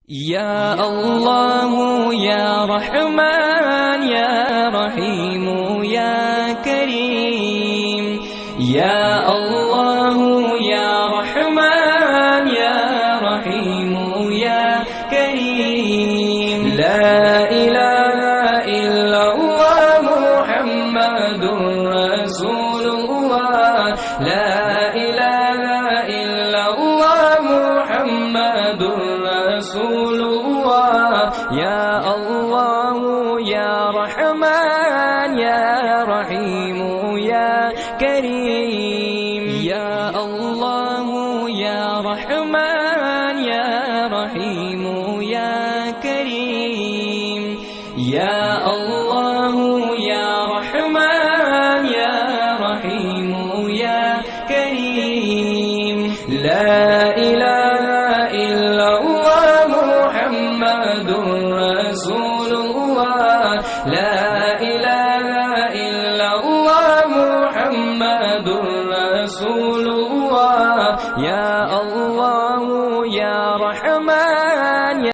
يا الله يا رحمن يا رحيم يا كريم. يا الله يا رحمن يا رحيم يا كريم. لا إله إلا الله محمد رسول الله. لا إله إلا الله محمد رسول الله. يا الله يا رحمن يا رحيم يا كريم. يا الله يا رحمن يا رحيم يا كريم. يا الله يا رحمن يا رحيم يا كريم. لا إله إلا الله محمد رسول الله. لا إله إلا الله محمد رسول الله. يا الله